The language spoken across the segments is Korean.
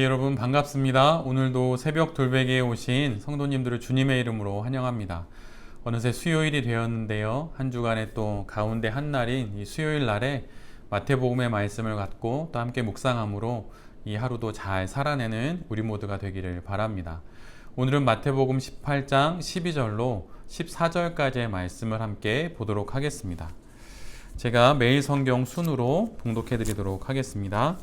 여러분 반갑습니다. 오늘도 새벽 돌베개에 오신 성도님들을 주님의 이름으로 환영합니다. 어느새 수요일이 되었는데요. 한 주간의 또 가운데 한 날인 이 수요일 날에 마태복음의 말씀을 갖고 또 함께 묵상함으로 이 하루도 잘 살아내는 우리 모두가 되기를 바랍니다. 오늘은 마태복음 18장 12절로 14절까지의 말씀을 함께 보도록 하겠습니다. 제가 매일 성경 순으로 봉독해 드리도록 하겠습니다.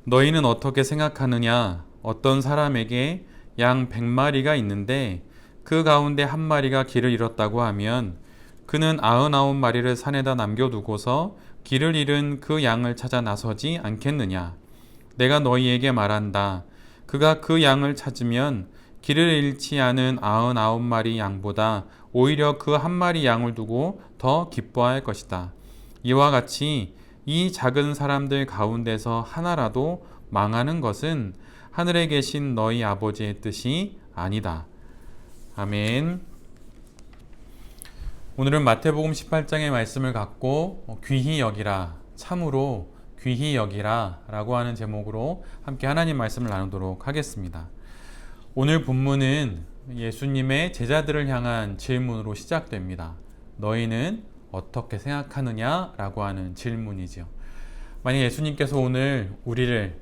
너희는 어떻게 생각하느냐? 어떤 사람에게 양 100마리가 있는데 그 가운데 한 마리가 길을 잃었다고 하면 그는 99마리를 산에다 남겨두고서 길을 잃은 그 양을 찾아 나서지 않겠느냐? 내가 너희에게 말한다. 그가 그 양을 찾으면 길을 잃지 않은 99마리 양보다 오히려 그 한 마리 양을 두고 더 기뻐할 것이다. 이와 같이 이 작은 사람들 가운데서 하나라도 망하는 것은 하늘에 계신 너희 아버지의 뜻이 아니다. 아멘. 오늘은 마태복음 18장의 말씀을 갖고 귀히 여기라, 참으로 귀히 여기라 라고 하는 제목으로 함께 하나님 말씀을 나누도록 하겠습니다. 오늘 본문은 예수님의 제자들을 향한 질문으로 시작됩니다. 너희는 어떻게 생각하느냐? 라고 하는 질문이죠. 만약 예수님께서 오늘 우리를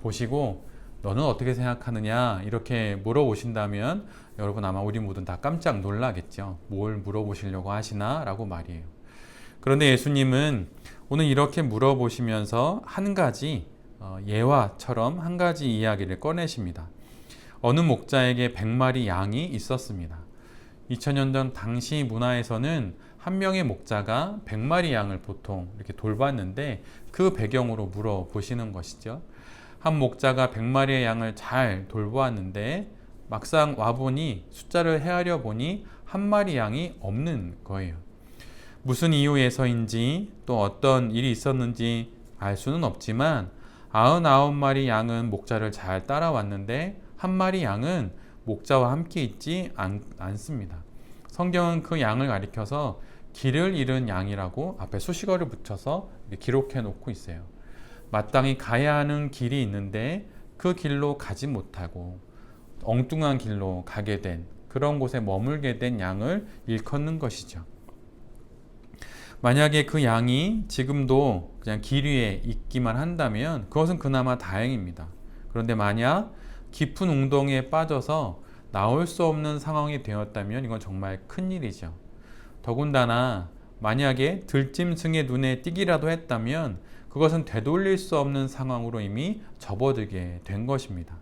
보시고 너는 어떻게 생각하느냐? 이렇게 물어보신다면 여러분 아마 우리 모두 다 깜짝 놀라겠죠. 뭘 물어보시려고 하시나? 라고 말이에요. 그런데 예수님은 오늘 이렇게 물어보시면서 한 가지 예화처럼 한 가지 이야기를 꺼내십니다. 어느 목자에게 100마리 양이 있었습니다. 2000년 전 당시 문화에서는 한 명의 목자가 100마리 양을 보통 이렇게 돌봤는데 그 배경으로 물어보시는 것이죠. 한 목자가 100마리의 양을 잘 돌보았는데 막상 와보니 숫자를 헤아려 보니 한 마리 양이 없는 거예요. 무슨 이유에서인지 또 어떤 일이 있었는지 알 수는 없지만 99마리 양은 목자를 잘 따라왔는데 한 마리 양은 목자와 함께 있지 않습니다. 성경은 그 양을 가리켜서 길을 잃은 양이라고 앞에 수식어를 붙여서 기록해 놓고 있어요. 마땅히 가야 하는 길이 있는데 그 길로 가지 못하고 엉뚱한 길로 가게 된 그런 곳에 머물게 된 양을 일컫는 것이죠. 만약에 그 양이 지금도 그냥 길 위에 있기만 한다면 그것은 그나마 다행입니다. 그런데 만약 깊은 웅덩이에 빠져서 나올 수 없는 상황이 되었다면 이건 정말 큰일이죠. 더군다나 만약에 들짐승의 눈에 띄기라도 했다면 그것은 되돌릴 수 없는 상황으로 이미 접어들게 된 것입니다.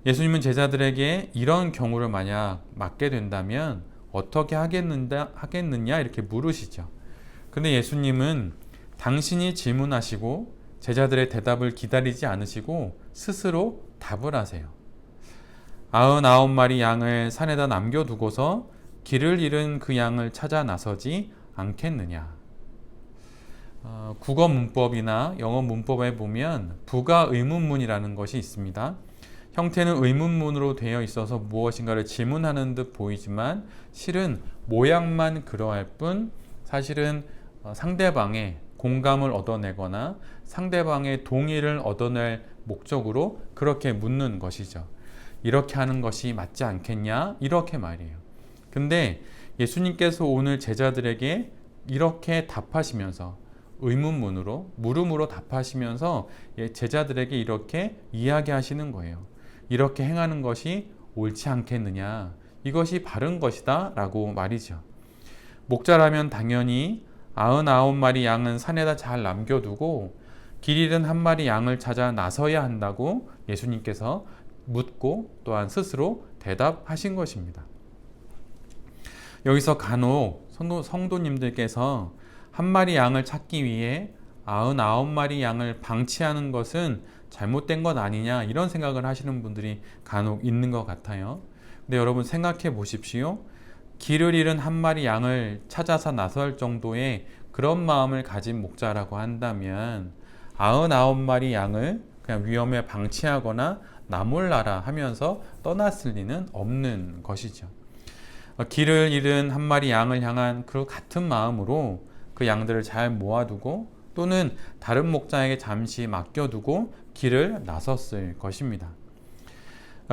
예수님은 제자들에게 이런 경우를 만약 맞게 된다면 어떻게 하겠느냐 이렇게 물으시죠. 그런데 예수님은 당신이 질문하시고 제자들의 대답을 기다리지 않으시고 스스로 답을 하세요. 99마리 양을 산에다 남겨두고서 길을 잃은 그 양을 찾아 나서지 않겠느냐. 국어 문법이나 영어 문법에 보면 부가 의문문이라는 것이 있습니다. 형태는 의문문으로 되어 있어서 무엇인가를 질문하는 듯 보이지만 실은 모양만 그러할 뿐 사실은 상대방의 공감을 얻어내거나 상대방의 동의를 얻어낼 목적으로 그렇게 묻는 것이죠. 이렇게 하는 것이 맞지 않겠냐? 이렇게 말이에요. 근데 예수님께서 오늘 제자들에게 이렇게 답하시면서 의문문으로 물음으로 답하시면서 제자들에게 이렇게 이야기하시는 거예요. 이렇게 행하는 것이 옳지 않겠느냐? 이것이 바른 것이다 라고 말이죠. 목자라면 당연히 99마리 양은 산에다 잘 남겨두고 길 잃은 한 마리 양을 찾아 나서야 한다고 예수님께서 묻고 또한 스스로 대답하신 것입니다. 여기서 간혹 성도님들께서 한 마리 양을 찾기 위해 99마리 양을 방치하는 것은 잘못된 것 아니냐 이런 생각을 하시는 분들이 간혹 있는 것 같아요. 근데 여러분 생각해 보십시오. 길을 잃은 한 마리 양을 찾아서 나설 정도의 그런 마음을 가진 목자라고 한다면 99마리 양을 그냥 위험에 방치하거나 나몰라라 하면서 떠났을 리는 없는 것이죠. 길을 잃은 한 마리 양을 향한 그 같은 마음으로 그 양들을 잘 모아두고 또는 다른 목자에게 잠시 맡겨두고 길을 나섰을 것입니다.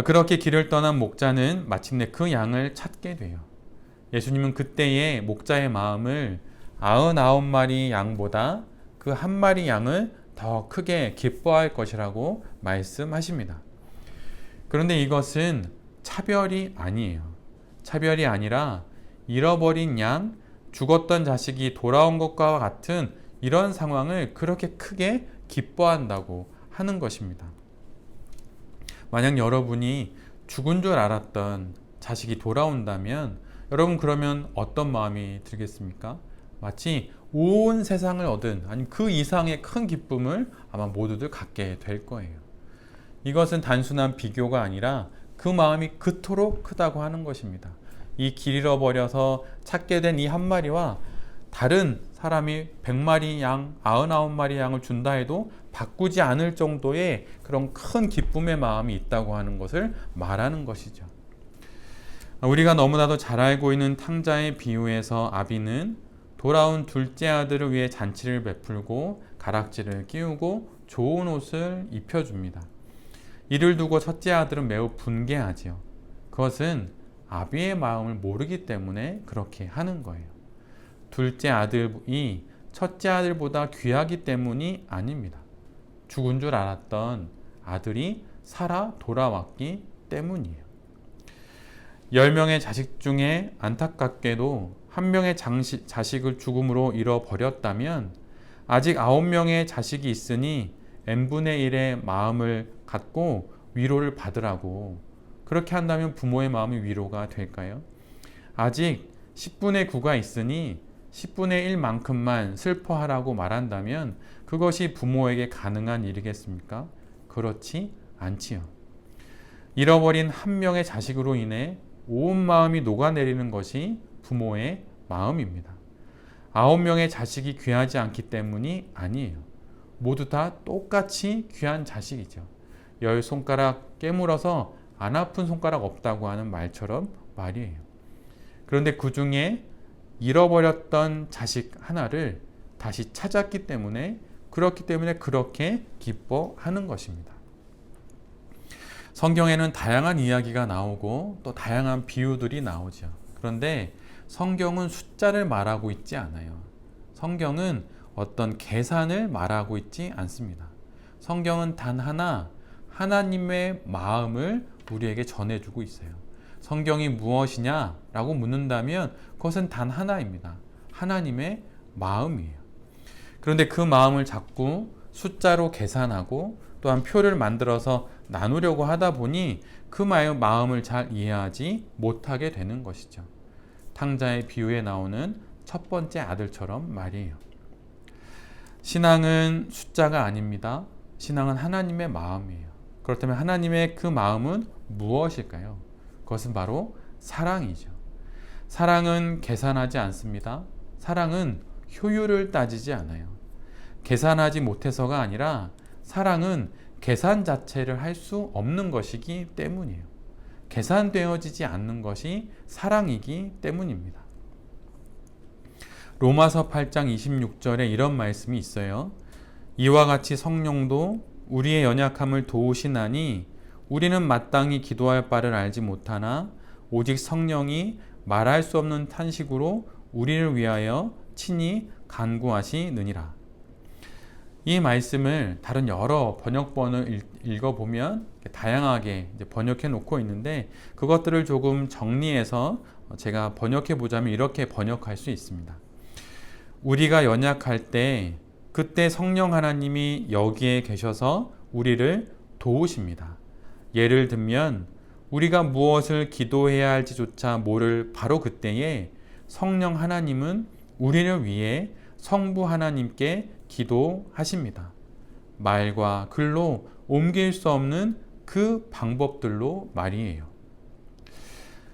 그렇게 길을 떠난 목자는 마침내 그 양을 찾게 돼요. 예수님은 그때의 목자의 마음을 99마리 양보다 그 한 마리 양을 더 크게 기뻐할 것이라고 말씀하십니다. 그런데 이것은 차별이 아니에요. 차별이 아니라 잃어버린 양, 죽었던 자식이 돌아온 것과 같은 이런 상황을 그렇게 크게 기뻐한다고 하는 것입니다. 만약 여러분이 죽은 줄 알았던 자식이 돌아온다면 여러분 그러면 어떤 마음이 들겠습니까? 마치 온 세상을 얻은 아니면 그 이상의 큰 기쁨을 아마 모두들 갖게 될 거예요. 이것은 단순한 비교가 아니라 그 마음이 그토록 크다고 하는 것입니다. 이 길 잃어버려서 찾게 된 이 한 마리와 다른 사람이 100마리 양, 99마리 양을 준다 해도 바꾸지 않을 정도의 그런 큰 기쁨의 마음이 있다고 하는 것을 말하는 것이죠. 우리가 너무나도 잘 알고 있는 탕자의 비유에서 아비는 돌아온 둘째 아들을 위해 잔치를 베풀고 가락지를 끼우고 좋은 옷을 입혀줍니다. 이를 두고 첫째 아들은 매우 분개하지요. 그것은 아비의 마음을 모르기 때문에 그렇게 하는 거예요. 둘째 아들이 첫째 아들보다 귀하기 때문이 아닙니다. 죽은 줄 알았던 아들이 살아 돌아왔기 때문이에요. 10명의 자식 중에 안타깝게도 한 명의 자식을 죽음으로 잃어버렸다면 아직 9명의 자식이 있으니 n분의 1의 마음을 갖고 위로를 받으라고 그렇게 한다면 부모의 마음이 위로가 될까요? 아직 10분의 9가 있으니 10분의 1만큼만 슬퍼하라고 말한다면 그것이 부모에게 가능한 일이겠습니까? 그렇지 않지요. 잃어버린 한 명의 자식으로 인해 온 마음이 녹아내리는 것이 부모의 마음입니다. 9명의 자식이 귀하지 않기 때문이 아니에요. 모두 다 똑같이 귀한 자식이죠. 10손가락 깨물어서 안 아픈 손가락 없다고 하는 말처럼 말이에요. 그런데 그 중에 잃어버렸던 자식 하나를 다시 찾았기 때문에 그렇게 기뻐하는 것입니다. 성경에는 다양한 이야기가 나오고 또 다양한 비유들이 나오죠. 그런데 성경은 숫자를 말하고 있지 않아요. 성경은 어떤 계산을 말하고 있지 않습니다. 성경은 단 하나 하나님의 마음을 우리에게 전해주고 있어요. 성경이 무엇이냐라고 묻는다면 그것은 단 하나입니다. 하나님의 마음이에요. 그런데 그 마음을 자꾸 숫자로 계산하고 또한 표를 만들어서 나누려고 하다 보니 그 마음을 잘 이해하지 못하게 되는 것이죠. 탕자의 비유에 나오는 첫 번째 아들처럼 말이에요. 신앙은 숫자가 아닙니다. 신앙은 하나님의 마음이에요. 그렇다면 하나님의 그 마음은 무엇일까요? 그것은 바로 사랑이죠. 사랑은 계산하지 않습니다. 사랑은 효율을 따지지 않아요. 계산하지 못해서가 아니라 사랑은 계산 자체를 할 수 없는 것이기 때문이에요. 계산되어지지 않는 것이 사랑이기 때문입니다. 로마서 8장 26절에 이런 말씀이 있어요. 이와 같이 성령도 우리의 연약함을 도우시나니 우리는 마땅히 기도할 바를 알지 못하나 오직 성령이 말할 수 없는 탄식으로 우리를 위하여 친히 간구하시느니라. 이 말씀을 다른 여러 번역본을 읽어보면 다양하게 번역해 놓고 있는데 그것들을 조금 정리해서 제가 번역해 보자면 이렇게 번역할 수 있습니다. 우리가 연약할 때 그때 성령 하나님이 여기에 계셔서 우리를 도우십니다. 예를 들면 우리가 무엇을 기도해야 할지조차 모를 바로 그때에 성령 하나님은 우리를 위해 성부 하나님께 기도하십니다. 말과 글로 옮길 수 없는 그 방법들로 말이에요.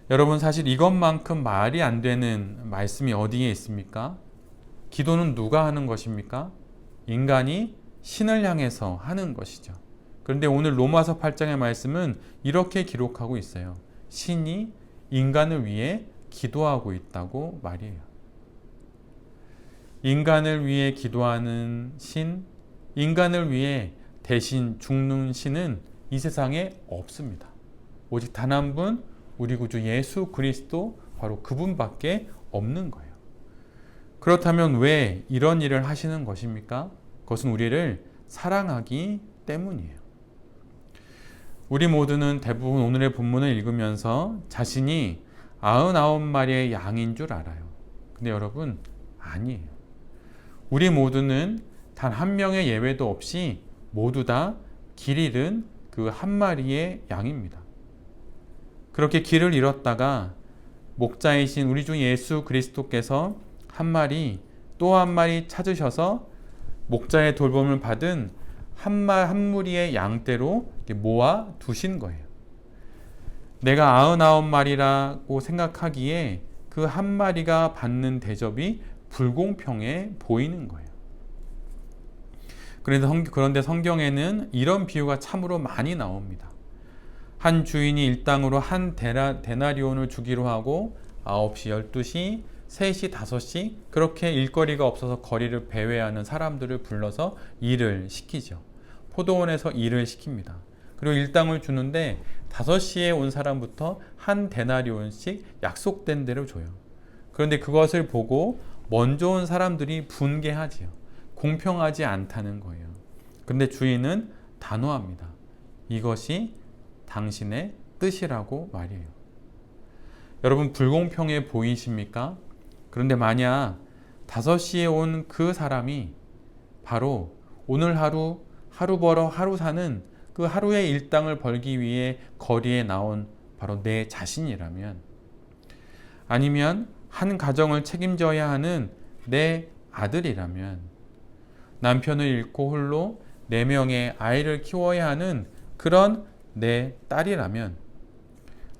여러분 사실 이것만큼 말이 안 되는 말씀이 어디에 있습니까? 기도는 누가 하는 것입니까? 인간이 신을 향해서 하는 것이죠. 그런데 오늘 로마서 8장의 말씀은 이렇게 기록하고 있어요. 신이 인간을 위해 기도하고 있다고 말이에요. 인간을 위해 기도하는 신, 인간을 위해 대신 죽는 신은 이 세상에 없습니다. 오직 단 한 분, 우리 구주 예수 그리스도, 바로 그분밖에 없는 거예요. 그렇다면 왜 이런 일을 하시는 것입니까? 그것은 우리를 사랑하기 때문이에요. 우리 모두는 대부분 오늘의 본문을 읽으면서 자신이 99마리의 양인 줄 알아요. 근데 여러분, 아니에요. 우리 모두는 단 한 명의 예외도 없이 모두 다 길 잃은 그 한 마리의 양입니다. 그렇게 길을 잃었다가 목자이신 우리 주 예수 그리스도께서 한 마리 또 한 마리 찾으셔서 목자의 돌봄을 받은 한 무리의 양떼로 모아 두신 거예요. 내가 99마리라고 생각하기에 그 한 마리가 받는 대접이 불공평해 보이는 거예요. 그런데 성경에는 이런 비유가 참으로 많이 나옵니다. 한 주인이 일당으로 한 데나리온을 주기로 하고 9시, 12시, 3시, 5시 그렇게 일거리가 없어서 거리를 배회하는 사람들을 불러서 일을 시키죠. 포도원에서 일을 시킵니다. 그리고 일당을 주는데 5시에 온 사람부터 한 데나리온씩 약속된 대로 줘요. 그런데 그것을 보고 먼저 온 사람들이 분개하지요. 공평하지 않다는 거예요. 그런데 주인은 단호합니다. 이것이 당신의 뜻이라고 말이에요. 여러분, 불공평해 보이십니까? 그런데 만약 5시에 온 그 사람이 바로 오늘 하루 벌어 하루 사는 그 하루의 일당을 벌기 위해 거리에 나온 바로 내 자신이라면, 아니면 한 가정을 책임져야 하는 내 아들이라면, 남편을 잃고 홀로 4명의 아이를 키워야 하는 그런 내 딸이라면,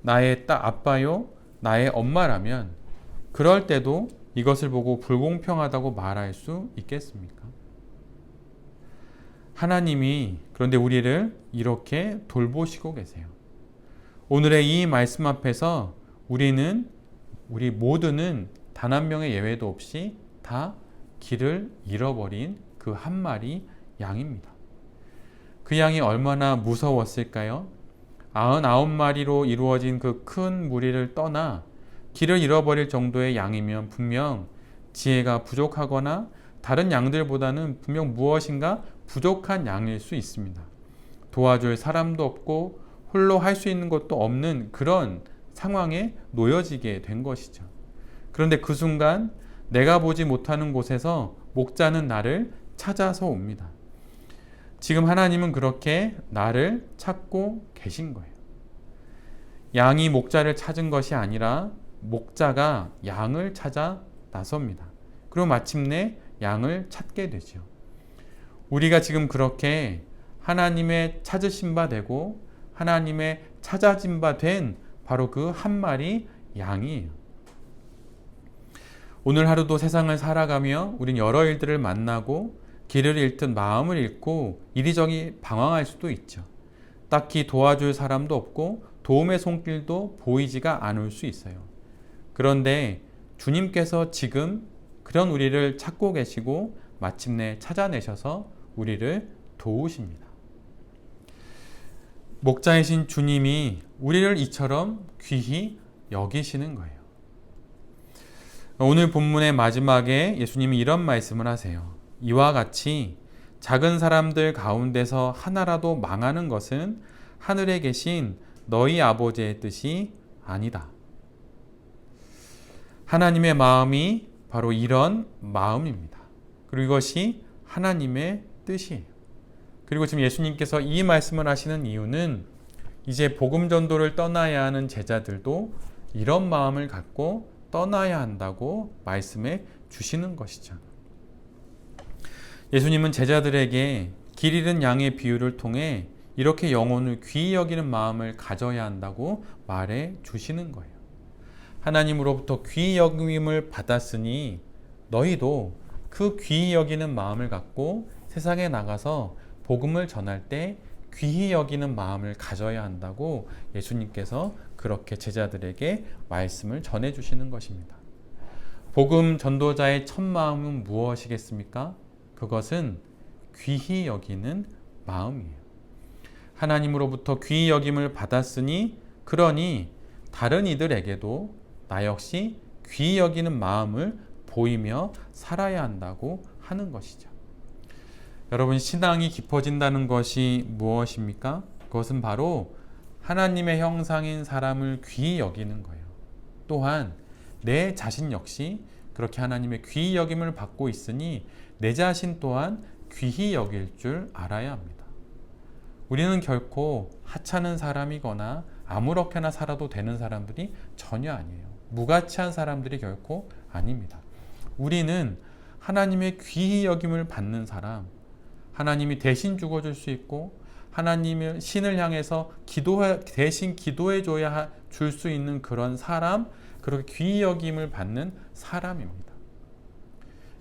나의 아빠요, 나의 엄마라면, 그럴 때도 이것을 보고 불공평하다고 말할 수 있겠습니까? 하나님이 그런데 우리를 이렇게 돌보시고 계세요. 오늘의 이 말씀 앞에서 우리 모두는 단 한 명의 예외도 없이 다 길을 잃어버린 그 한 마리 양입니다. 그 양이 얼마나 무서웠을까요? 99마리로 이루어진 그 큰 무리를 떠나 길을 잃어버릴 정도의 양이면 분명 지혜가 부족하거나 다른 양들보다는 분명 무엇인가 부족한 양일 수 있습니다. 도와줄 사람도 없고 홀로 할 수 있는 것도 없는 그런 상황에 놓여지게 된 것이죠. 그런데 그 순간 내가 보지 못하는 곳에서 목자는 나를 찾아서 옵니다. 지금 하나님은 그렇게 나를 찾고 계신 거예요. 양이 목자를 찾은 것이 아니라 목자가 양을 찾아 나섭니다. 그리고 마침내 양을 찾게 되죠. 우리가 지금 그렇게 하나님의 찾으신 바 되고 하나님의 찾아진 바 된 바로 그 한 마리 양이에요. 오늘 하루도 세상을 살아가며 우린 여러 일들을 만나고 길을 잃든 마음을 잃고 이리저리 방황할 수도 있죠. 딱히 도와줄 사람도 없고 도움의 손길도 보이지가 않을 수 있어요. 그런데 주님께서 지금 그런 우리를 찾고 계시고 마침내 찾아내셔서 우리를 도우십니다. 목자이신 주님이 우리를 이처럼 귀히 여기시는 거예요. 오늘 본문의 마지막에 예수님이 이런 말씀을 하세요. 이와 같이 작은 사람들 가운데서 하나라도 망하는 것은 하늘에 계신 너희 아버지의 뜻이 아니다. 하나님의 마음이 바로 이런 마음입니다. 그리고 이것이 하나님의 뜻이에요. 그리고 지금 예수님께서 이 말씀을 하시는 이유는 이제 복음 전도를 떠나야 하는 제자들도 이런 마음을 갖고 떠나야 한다고 말씀해 주시는 것이죠. 예수님은 제자들에게 길 잃은 양의 비유를 통해 이렇게 영혼을 귀히 여기는 마음을 가져야 한다고 말해 주시는 거예요. 하나님으로부터 귀히 여김을 받았으니 너희도 그 귀히 여기는 마음을 갖고 세상에 나가서 복음을 전할 때 귀히 여기는 마음을 가져야 한다고 예수님께서 그렇게 제자들에게 말씀을 전해 주시는 것입니다. 복음 전도자의 첫 마음은 무엇이겠습니까? 그것은 귀히 여기는 마음이에요. 하나님으로부터 귀히 여김을 받았으니 그러니 다른 이들에게도 나 역시 귀히 여기는 마음을 보이며 살아야 한다고 하는 것이죠. 여러분, 신앙이 깊어진다는 것이 무엇입니까? 그것은 바로 하나님의 형상인 사람을 귀히 여기는 거예요. 또한 내 자신 역시 그렇게 하나님의 귀히 여김을 받고 있으니 내 자신 또한 귀히 여길 줄 알아야 합니다. 우리는 결코 하찮은 사람이거나 아무렇게나 살아도 되는 사람들이 전혀 아니에요. 무가치한 사람들이 결코 아닙니다. 우리는 하나님의 귀히 여김을 받는 사람, 하나님이 대신 죽어줄 수 있고 하나님의 신을 향해서 대신 기도해 줘야 줄 수 있는 그런 사람, 그렇게 귀히 여김을 받는 사람입니다.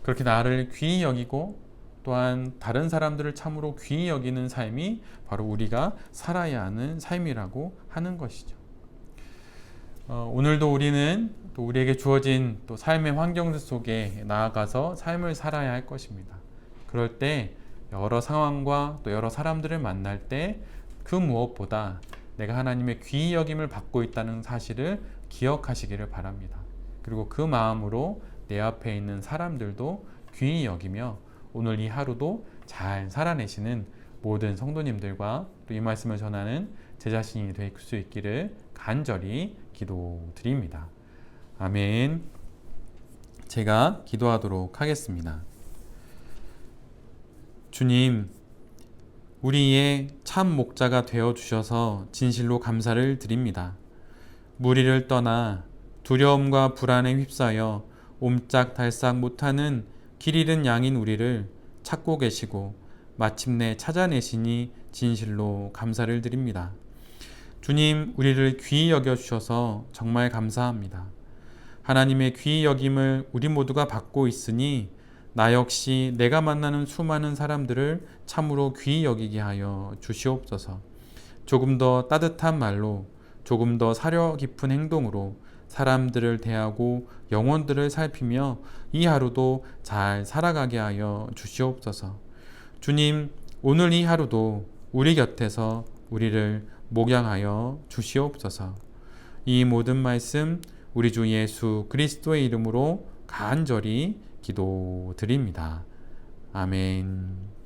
그렇게 나를 귀히 여기고 또한 다른 사람들을 참으로 귀히 여기는 삶이 바로 우리가 살아야 하는 삶이라고 하는 것이죠. 오늘도 우리는 또 우리에게 주어진 또 삶의 환경 속에 나아가서 삶을 살아야 할 것입니다. 그럴 때 여러 상황과 또 여러 사람들을 만날 때 그 무엇보다 내가 하나님의 귀히 여김을 받고 있다는 사실을 기억하시기를 바랍니다. 그리고 그 마음으로 내 앞에 있는 사람들도 귀히 여기며 오늘 이 하루도 잘 살아내시는 모든 성도님들과 또 이 말씀을 전하는 제 자신이 될 수 있기를 간절히 기도드립니다. 아멘. 제가 기도하도록 하겠습니다. 주님, 우리의 참 목자가 되어주셔서 진실로 감사를 드립니다. 무리를 떠나 두려움과 불안에 휩싸여 옴짝달싹 못하는 길 잃은 양인 우리를 찾고 계시고 마침내 찾아내시니 진실로 감사를 드립니다. 주님, 우리를 귀히 여겨주셔서 정말 감사합니다. 하나님의 귀히 여김을 우리 모두가 받고 있으니 나 역시 내가 만나는 수많은 사람들을 참으로 귀히 여기게 하여 주시옵소서. 조금 더 따뜻한 말로, 조금 더 사려 깊은 행동으로 사람들을 대하고 영혼들을 살피며 이 하루도 잘 살아가게 하여 주시옵소서. 주님, 오늘 이 하루도 우리 곁에서 우리를 목양하여 주시옵소서. 이 모든 말씀 우리 주 예수 그리스도의 이름으로 간절히 기도드립니다. 아멘.